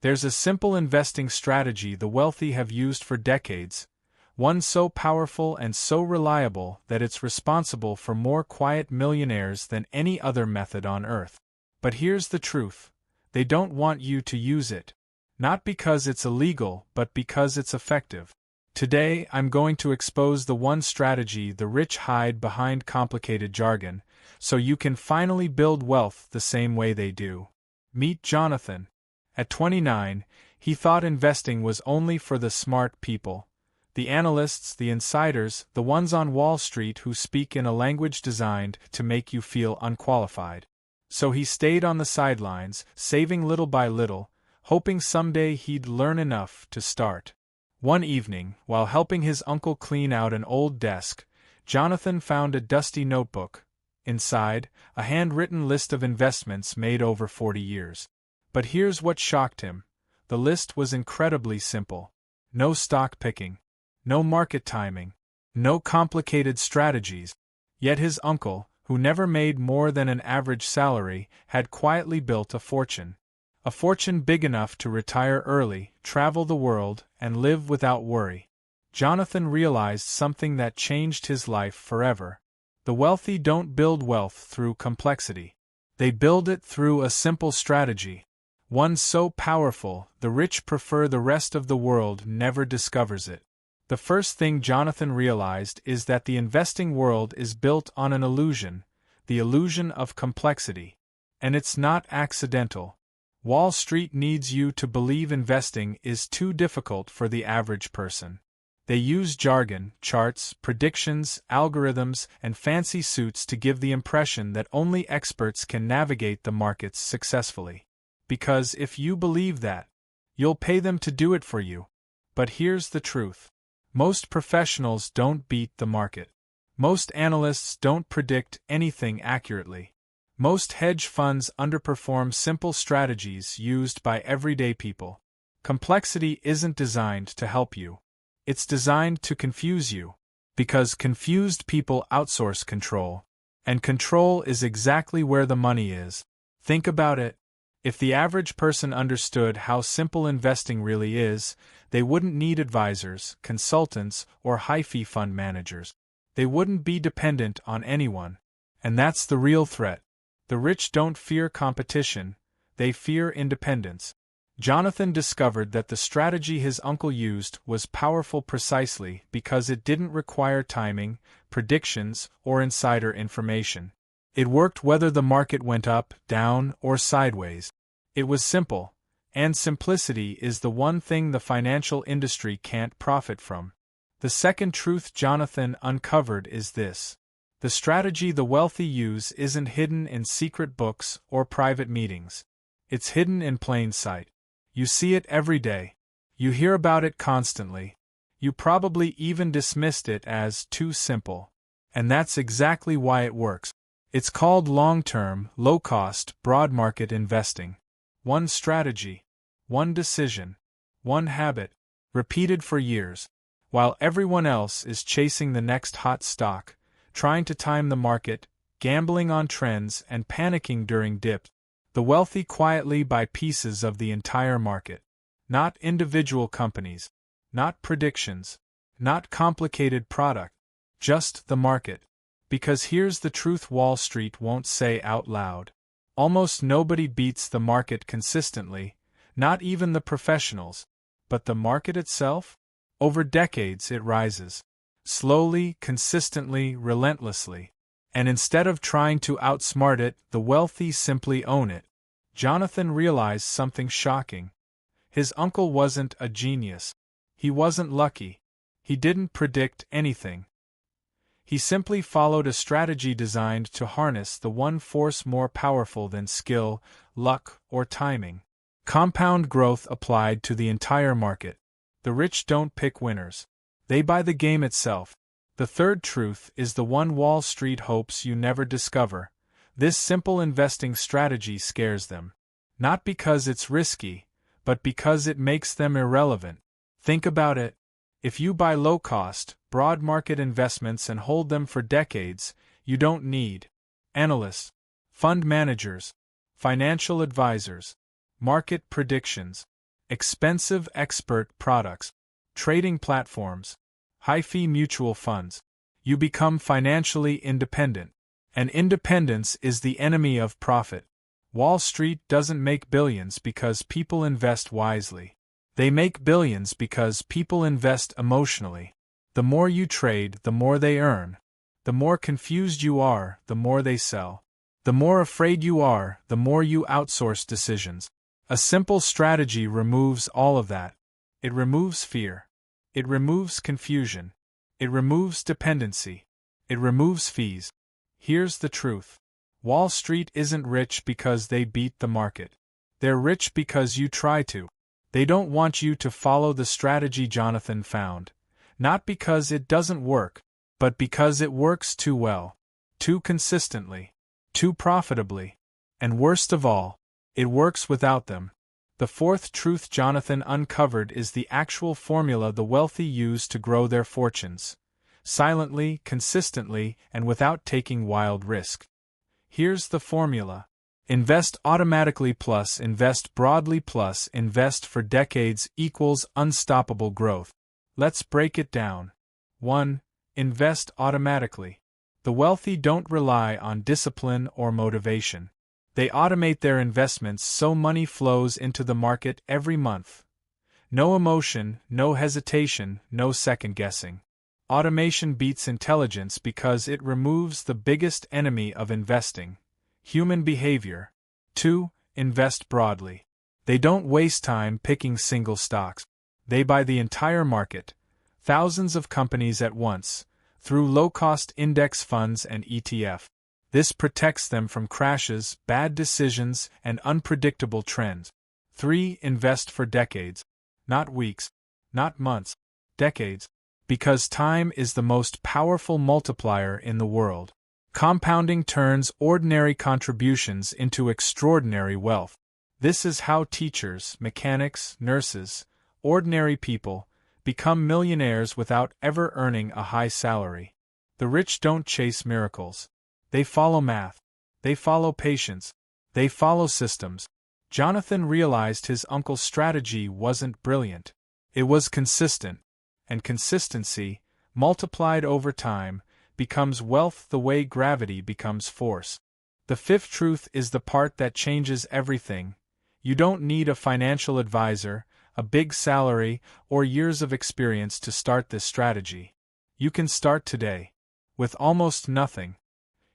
There's a simple investing strategy the wealthy have used for decades, one so powerful and so reliable that it's responsible for more quiet millionaires than any other method on earth. But here's the truth: they don't want you to use it. Not because it's illegal, but because it's effective. Today, I'm going to expose the one strategy the rich hide behind complicated jargon, so you can finally build wealth the same way they do. Meet Jonathan. At 29, he thought investing was only for the smart people. The analysts, the insiders, the ones on Wall Street who speak in a language designed to make you feel unqualified. So he stayed on the sidelines, saving little by little, hoping someday he'd learn enough to start. One evening, while helping his uncle clean out an old desk, Jonathan found a dusty notebook. Inside, a handwritten list of investments made over 40 years. But here's what shocked him. The list was incredibly simple. No stock picking. No market timing. No complicated strategies. Yet his uncle, who never made more than an average salary, had quietly built a fortune. A fortune big enough to retire early, travel the world, and live without worry. Jonathan realized something that changed his life forever. The wealthy don't build wealth through complexity. They build it through a simple strategy. One so powerful, the rich prefer the rest of the world never discovers it. The first thing Jonathan realized is that the investing world is built on an illusion, the illusion of complexity. And it's not accidental. Wall Street needs you to believe investing is too difficult for the average person. They use jargon, charts, predictions, algorithms, and fancy suits to give the impression that only experts can navigate the markets successfully. Because if you believe that, you'll pay them to do it for you. But here's the truth. Most professionals don't beat the market. Most analysts don't predict anything accurately. Most hedge funds underperform simple strategies used by everyday people. Complexity isn't designed to help you. It's designed to confuse you. Because confused people outsource control. And control is exactly where the money is. Think about it. If the average person understood how simple investing really is, they wouldn't need advisors, consultants, or high-fee fund managers. They wouldn't be dependent on anyone. And that's the real threat. The rich don't fear competition, they fear independence. Jonathan discovered that the strategy his uncle used was powerful precisely because it didn't require timing, predictions, or insider information. It worked whether the market went up, down, or sideways. It was simple, and simplicity is the one thing the financial industry can't profit from. The second truth Jonathan uncovered is this. The strategy the wealthy use isn't hidden in secret books or private meetings. It's hidden in plain sight. You see it every day. You hear about it constantly. You probably even dismissed it as too simple. And that's exactly why it works. It's called long-term, low-cost, broad-market investing. One strategy, one decision, one habit, repeated for years, while everyone else is chasing the next hot stock, trying to time the market, gambling on trends, and panicking during dips. The wealthy quietly buy pieces of the entire market. Not individual companies. Not predictions. Not complicated product. Just the market. Because here's the truth Wall Street won't say out loud. Almost nobody beats the market consistently, not even the professionals. But the market itself? Over decades it rises. Slowly, consistently, relentlessly. And instead of trying to outsmart it, the wealthy simply own it. Jonathan realized something shocking. His uncle wasn't a genius. He wasn't lucky. He didn't predict anything. He simply followed a strategy designed to harness the one force more powerful than skill, luck, or timing. Compound growth applied to the entire market. The rich don't pick winners. They buy the game itself. The third truth is the one Wall Street hopes you never discover. This simple investing strategy scares them. Not because it's risky, but because it makes them irrelevant. Think about it. If you buy low-cost, broad-market investments and hold them for decades, you don't need analysts, fund managers, financial advisors, market predictions. expensive expert products, trading platforms, high-fee mutual funds. You become financially independent. And independence is the enemy of profit. Wall Street doesn't make billions because people invest wisely. They make billions because people invest emotionally. The more you trade, the more they earn. The more confused you are, the more they sell. The more afraid you are, the more you outsource decisions. A simple strategy removes all of that. It removes fear. It removes confusion. It removes dependency. It removes fees. Here's the truth. Wall Street isn't rich because they beat the market. They're rich because you try to. They don't want you to follow the strategy Jonathan found. Not because it doesn't work, but because it works too well, too consistently, too profitably. And worst of all, it works without them. The fourth truth Jonathan uncovered is the actual formula the wealthy use to grow their fortunes. Silently, consistently, and without taking wild risk. Here's the formula. Invest automatically plus invest broadly plus invest for decades equals unstoppable growth. Let's break it down. 1. Invest automatically. The wealthy don't rely on discipline or motivation. They automate their investments so money flows into the market every month. No emotion, no hesitation, no second guessing. Automation beats intelligence because it removes the biggest enemy of investing: human behavior. 2. Invest broadly. They don't waste time picking single stocks. They buy the entire market, thousands of companies at once, through low-cost index funds and ETF. This protects them from crashes, bad decisions, and unpredictable trends. 3. Invest for decades. Not weeks, not months, decades. Because time is the most powerful multiplier in the world. Compounding turns ordinary contributions into extraordinary wealth. This is how teachers, mechanics, nurses, ordinary people, become millionaires without ever earning a high salary. The rich don't chase miracles. They follow math. They follow patience. They follow systems. Jonathan realized his uncle's strategy wasn't brilliant. It was consistent. And consistency, multiplied over time, becomes wealth the way gravity becomes force. The fifth truth is the part that changes everything. You don't need a financial advisor, a big salary, or years of experience to start this strategy. You can start today. With almost nothing.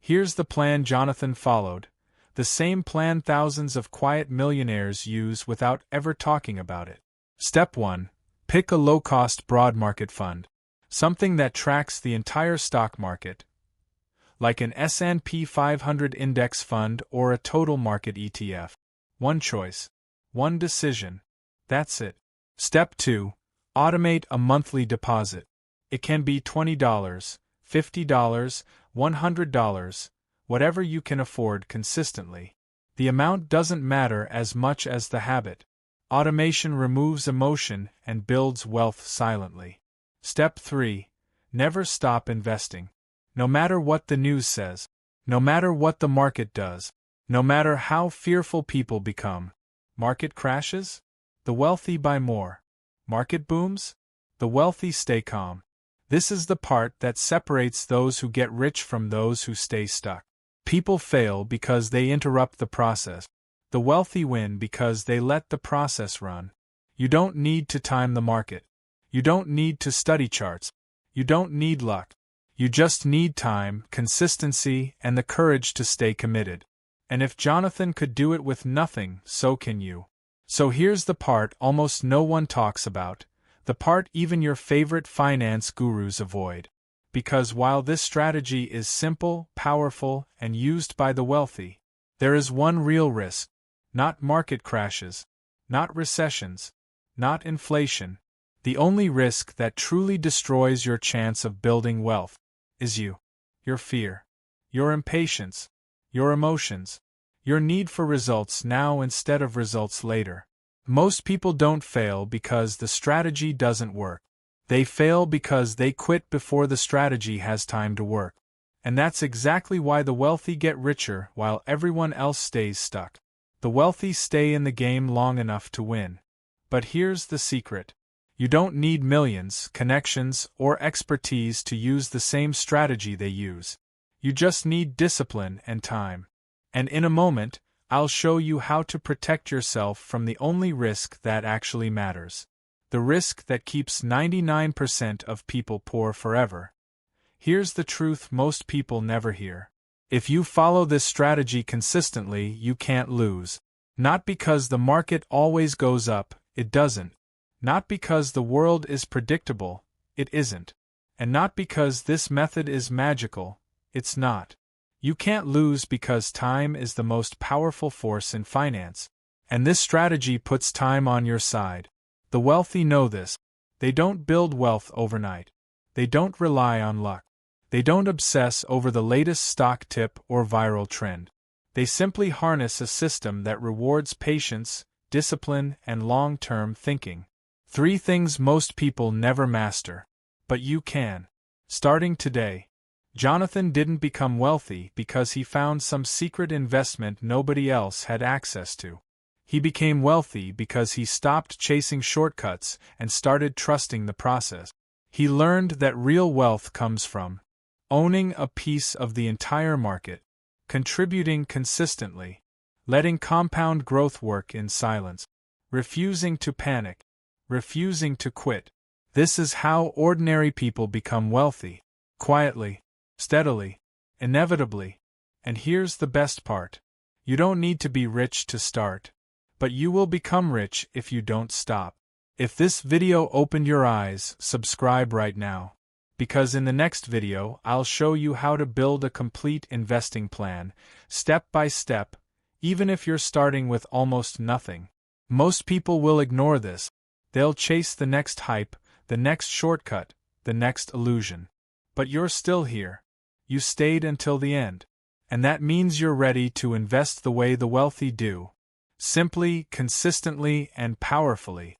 Here's the plan Jonathan followed, the same plan thousands of quiet millionaires use without ever talking about it. Step 1. Pick a low-cost broad market fund. Something that tracks the entire stock market, like an S&P 500 index fund or a total market ETF. One choice. One decision. That's it. Step 2. Automate a monthly deposit. It can be $20, $50, $100, whatever you can afford consistently. The amount doesn't matter as much as the habit. Automation removes emotion and builds wealth silently. Step 3. Never stop investing. No matter what the news says, no matter what the market does, no matter how fearful people become. Market crashes? The wealthy buy more. Market booms? The wealthy stay calm. This is the part that separates those who get rich from those who stay stuck. People fail because they interrupt the process. The wealthy win because they let the process run. You don't need to time the market. You don't need to study charts. You don't need luck. You just need time, consistency, and the courage to stay committed. And if Jonathan could do it with nothing, so can you. So here's the part almost no one talks about, the part even your favorite finance gurus avoid. Because while this strategy is simple, powerful, and used by the wealthy, there is one real risk. Not market crashes, not recessions, not inflation. The only risk that truly destroys your chance of building wealth is you. Your fear, your impatience, your emotions, your need for results now instead of results later. Most people don't fail because the strategy doesn't work. They fail because they quit before the strategy has time to work. And that's exactly why the wealthy get richer while everyone else stays stuck. The wealthy stay in the game long enough to win. But here's the secret. You don't need millions, connections, or expertise to use the same strategy they use. You just need discipline and time. And in a moment, I'll show you how to protect yourself from the only risk that actually matters. The risk that keeps 99% of people poor forever. Here's the truth most people never hear. If you follow this strategy consistently, you can't lose. Not because the market always goes up, it doesn't. Not because the world is predictable, it isn't. And not because this method is magical, it's not. You can't lose because time is the most powerful force in finance. And this strategy puts time on your side. The wealthy know this. They don't build wealth overnight. They don't rely on luck. They don't obsess over the latest stock tip or viral trend. They simply harness a system that rewards patience, discipline, and long-term thinking. 3 things most people never master. But you can. Starting today. Jonathan didn't become wealthy because he found some secret investment nobody else had access to. He became wealthy because he stopped chasing shortcuts and started trusting the process. He learned that real wealth comes from owning a piece of the entire market, contributing consistently, letting compound growth work in silence, refusing to panic, refusing to quit. This is how ordinary people become wealthy. Quietly, steadily, inevitably. And here's the best part. You don't need to be rich to start. But you will become rich if you don't stop. If this video opened your eyes, subscribe right now. Because in the next video, I'll show you how to build a complete investing plan, step by step, even if you're starting with almost nothing. Most people will ignore this. They'll chase the next hype, the next shortcut, the next illusion. But you're still here. You stayed until the end. And that means you're ready to invest the way the wealthy do. Simply, consistently, and powerfully.